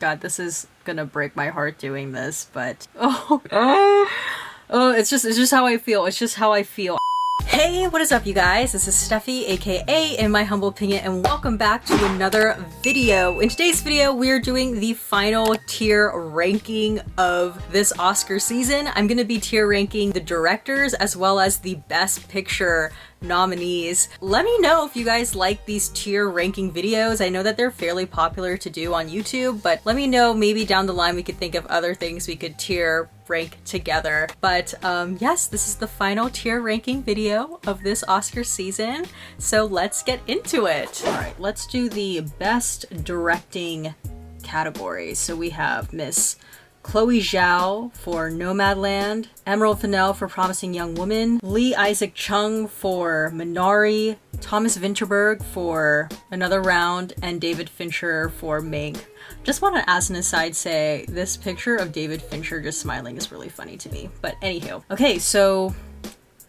God, this is gonna break my heart doing this, but it's just how I feel. It's just how I feel. Hey, what is up, you guys? This is Steffi, aka In My Humble Opinion, and welcome back to another video. In today's video, we're doing the final tier ranking of this Oscar season. I'm gonna be tier ranking the directors as well as the Best Picture nominees. Let me know if you guys like these tier ranking videos. I know that they're fairly popular to do on YouTube, but let me know, maybe down the line we could think of other things we could tier rank together. But yes, this is the final tier ranking video of this Oscar season, so let's get into it. All right, let's do the best directing category. So we have Miss Chloe Zhao for Nomadland, Emerald Fennell for Promising Young Woman, Lee Isaac Chung for Minari, Thomas Vinterberg for Another Round, and David Fincher for Mank. Just want to, as an aside, say this picture of David Fincher just smiling is really funny to me. But anywho. Okay, so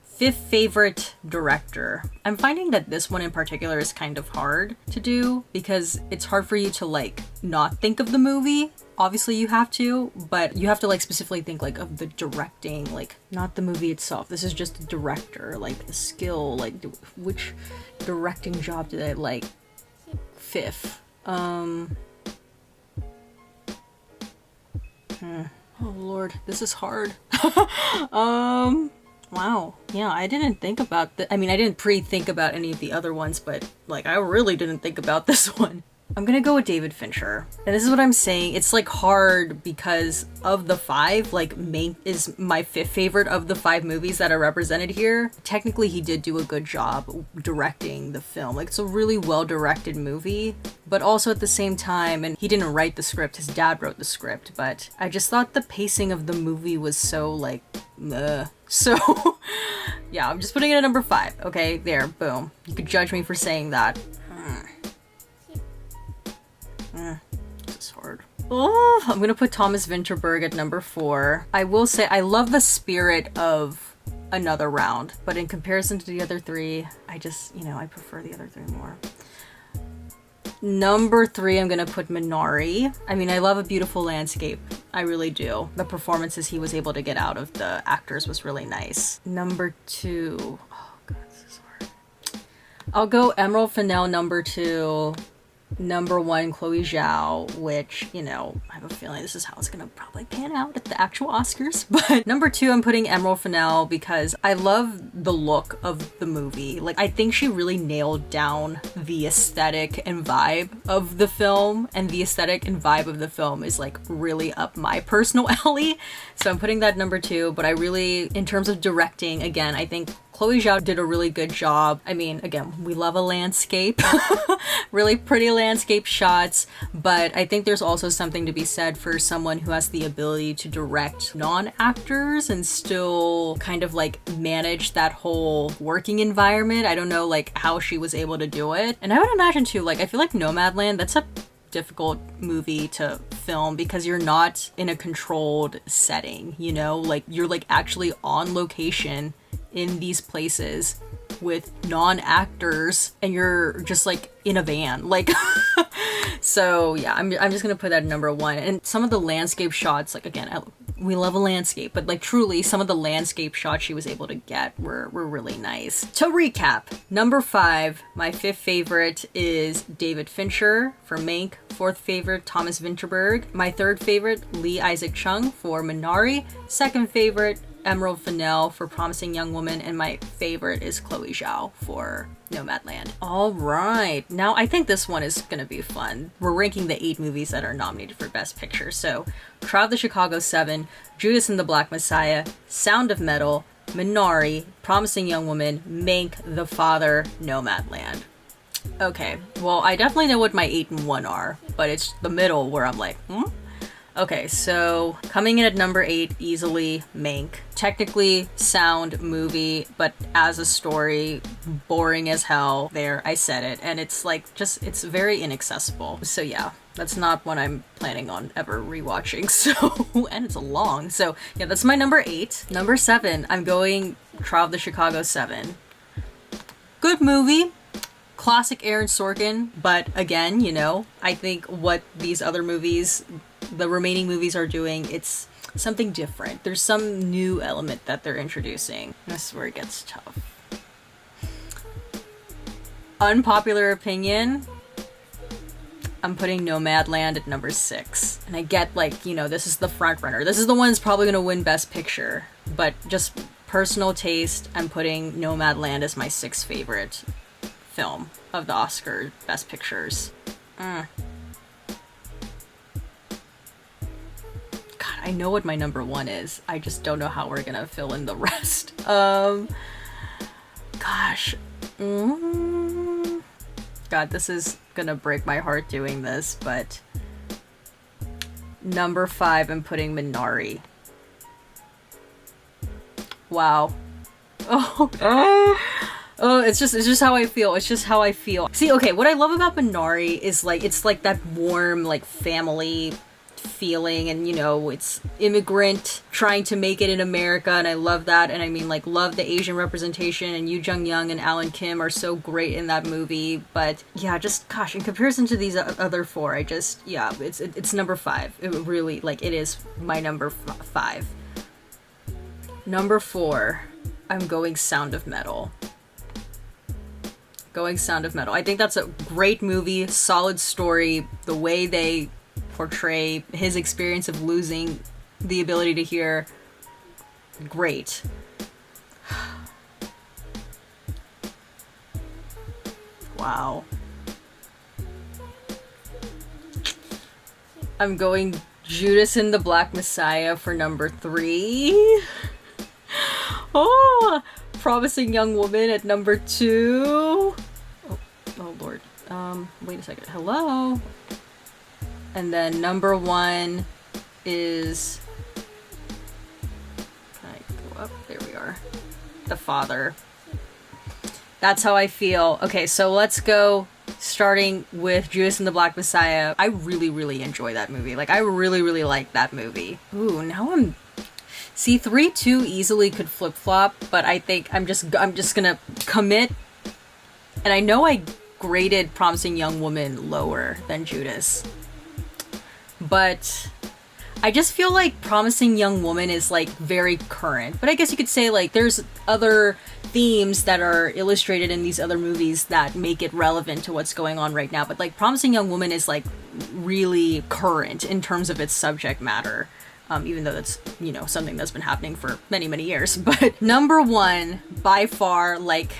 fifth favorite director. I'm finding that this one in particular is kind of hard to do because it's hard for you to like not think of the movie. Obviously you have to, but you have to like specifically think like of the directing, like not the movie itself. This is just the director, like the skill, like which directing job did I like? Fifth. Oh lord, this is hard. Wow. Yeah, I didn't think about I mean, I didn't pre-think about any of the other ones, but like I really didn't think about this one. I'm gonna go with David Fincher. And this is what I'm saying. It's like hard because of the five, like Mank is my fifth favorite of the 5 movies that are represented here. Technically, he did do a good job directing the film. Like it's a really well-directed movie, but also at the same time, and he didn't write the script, his dad wrote the script, but I just thought the pacing of the movie was so like, So yeah, I'm just putting it at number 5. Okay, there, boom. You could judge me for saying that. This is hard. Oh, I'm gonna put Thomas Vinterberg at number 4. I will say I love the spirit of Another Round, but in comparison to the other 3, I just, you know, I prefer the other 3 more. Number 3, I'm gonna put Minari. I mean, I love A Beautiful Landscape. I really do. The performances he was able to get out of the actors was really nice. Number 2. Oh god, this is hard. I'll go Emerald Fennell number 2. Number 1, Chloe Zhao, which, you know, I have a feeling this is how it's gonna probably pan out at the actual Oscars. But number 2, I'm putting Emerald Fennell because I love the look of the movie. Like, I think she really nailed down the aesthetic and vibe of the film, and the aesthetic and vibe of the film is like really up my personal alley. So I'm putting that number 2, but I really, in terms of directing, again, I think Chloe Zhao did a really good job. I mean, again, we love a landscape, really pretty landscape shots, but I think there's also something to be said for someone who has the ability to direct non-actors and still kind of like manage that whole working environment. I don't know like how she was able to do it. And I would imagine too, like I feel like Nomadland, that's a difficult movie to film because you're not in a controlled setting, you know, like you're like actually on location in these places with non-actors and you're just like in a van, like so yeah, I'm just gonna put that at number 1. And some of the landscape shots, like again, we love a landscape, but like truly some of the landscape shots she was able to get were really nice. To recap, number 5, my 5th favorite is David Fincher for Mank. 4th favorite, Thomas Vinterberg. My 3rd favorite, Lee Isaac Chung for Minari. 2nd favorite, Emerald Fennell for Promising Young Woman, and my favorite is Chloe Zhao for Nomadland. All right, now I think this one is gonna be fun. We're ranking the 8 movies that are nominated for Best Picture. So, Trial of the Chicago 7, Judas and the Black Messiah, Sound of Metal, Minari, Promising Young Woman, Mank, The Father, Nomadland. Okay, well, I definitely know what my 8 and 1 are, but it's the middle where I'm like, Okay, so coming in at number 8, easily Mank. Technically sound movie, but as a story, boring as hell. There, I said it. And it's like, just, it's very inaccessible. So yeah, that's not what I'm planning on ever rewatching. So, and it's long. So yeah, that's my number 8. Number 7, I'm going Trial of the Chicago 7. Good movie. classic Aaron Sorkin, but again, you know, I think what these other movies, the remaining movies are doing, it's something different. There's some new element that they're introducing. This is where it gets tough. Unpopular opinion, I'm putting Nomadland at number 6. And I get, like, you know, this is the front runner. This is the one that's probably gonna win Best Picture. But just personal taste, I'm putting Nomadland as my 6th favorite film of the Oscar Best Pictures. God, I know what my number 1 is. I just don't know how we're gonna fill in the rest. Gosh. God, this is gonna break my heart doing this, but number 5, I'm putting Minari. Wow. Oh, it's just how I feel. It's just how I feel. See, okay, what I love about Minari is, like, it's like that warm, like, family feeling, and, you know, it's immigrant trying to make it in America, and I love that. And I mean, like, love the Asian representation, and Yoo Jung-young and Alan Kim are so great in that movie. But yeah, just, gosh, in comparison to these other 4, I just, yeah, it's number 5. It really, like, it is my number 5. Number 4, I'm going Sound of Metal. I think that's a great movie, solid story. The way they portray his experience of losing the ability to hear, great. Wow. I'm going Judas and the Black Messiah for number 3. Oh, Promising Young Woman at number 2. Oh Lord. Wait a second. Hello. And then number 1 is, can I go up? There we are. The Father. That's how I feel. Okay, so let's go starting with Judas and the Black Messiah. I really, really enjoy that movie. Like, I really, really like that movie. Ooh, now see, 3-2 easily could flip-flop, but I think I'm just gonna commit. And I know I graded Promising Young Woman lower than Judas, but I just feel like Promising Young Woman is, like, very current. But I guess you could say, like, there's other themes that are illustrated in these other movies that make it relevant to what's going on right now. But, like, Promising Young Woman is, like, really current in terms of its subject matter. Even though that's, you know, something that's been happening for many, many years. But number 1, by far, like,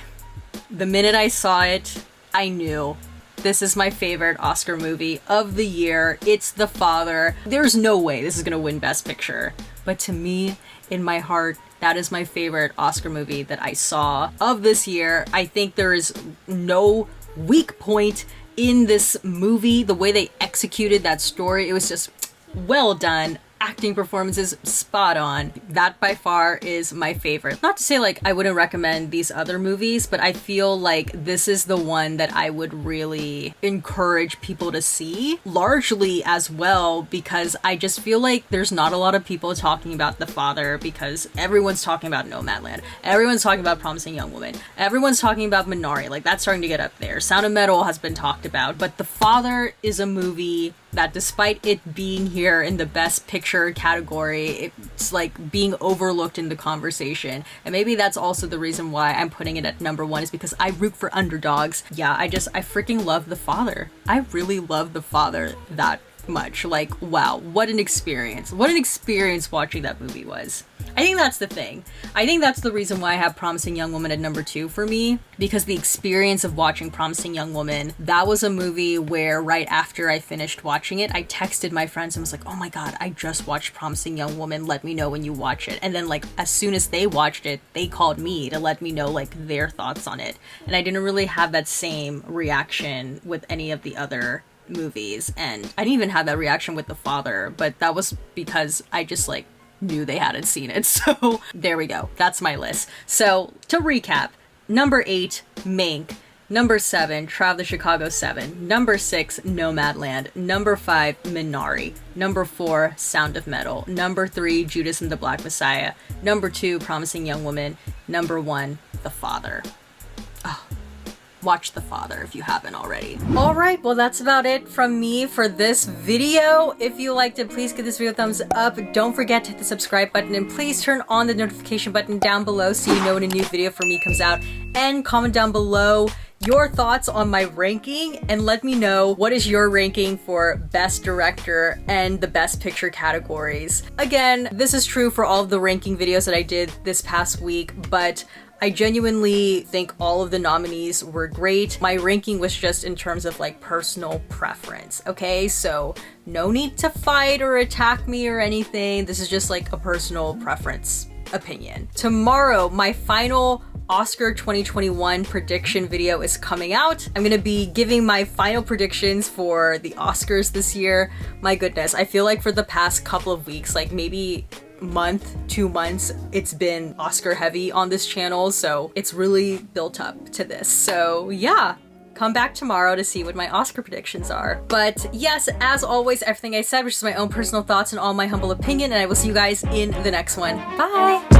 the minute I saw it, I knew this is my favorite Oscar movie of the year. It's The Father. There's no way this is gonna win Best Picture. But to me, in my heart, that is my favorite Oscar movie that I saw of this year. I think there is no weak point in this movie. The way they executed that story, it was just well done. Acting performances spot on. That by far is my favorite. Not to say, like, I wouldn't recommend these other movies, but I feel like this is the one that I would really encourage people to see, largely as well because I just feel like there's not a lot of people talking about The Father, because everyone's talking about Nomadland, everyone's talking about Promising Young Woman, everyone's talking about Minari. Like, that's starting to get up there. Sound of Metal has been talked about, but The Father is a movie that, despite it being here in the Best Picture category, it's like being overlooked in the conversation. And maybe that's also the reason why I'm putting it at number 1, is because I root for underdogs. Yeah, I freaking love The Father. I really love The Father that much. Like, wow, what an experience. What an experience watching that movie was. I think that's the thing. I think that's the reason why I have Promising Young Woman at number 2 for me, because the experience of watching Promising Young Woman, that was a movie where right after I finished watching it, I texted my friends and was like, oh my god, I just watched Promising Young Woman, let me know when you watch it. And then, like, as soon as they watched it, they called me to let me know, like, their thoughts on it. And I didn't really have that same reaction with any of the other movies, and I didn't even have that reaction with The Father, but that was because I just, like, knew they hadn't seen it. So there we go. That's my list. So to recap, number 8, Mank. Number 7, Trial of the Chicago 7. Number 6, Nomadland. Number 5, Minari. Number 4, Sound of Metal. Number 3, Judas and the Black Messiah. Number 2, Promising Young Woman. Number 1, The Father. Oh, watch The Father if you haven't already. All right, well, that's about it from me for this video. If you liked it, please give this video a thumbs up. Don't forget to hit the subscribe button, and please turn on the notification button down below so you know when a new video from me comes out, and comment down below your thoughts on my ranking and let me know what is your ranking for best director and the best picture categories. Again, this is true for all of the ranking videos that I did this past week, but I genuinely think all of the nominees were great. My ranking was just in terms of like personal preference, okay? So no need to fight or attack me or anything. This is just like a personal preference opinion. Tomorrow, my final Oscar 2021 prediction video is coming out. I'm gonna be giving my final predictions for the Oscars this year. My goodness, I feel like for the past couple of weeks, like maybe month, 2 months, it's been Oscar heavy on this channel, so it's really built up to this. So yeah, come back tomorrow to see what my Oscar predictions are. But yes, as always, everything I said was just my own personal thoughts and all my humble opinion, and I will see you guys in the next one. Bye!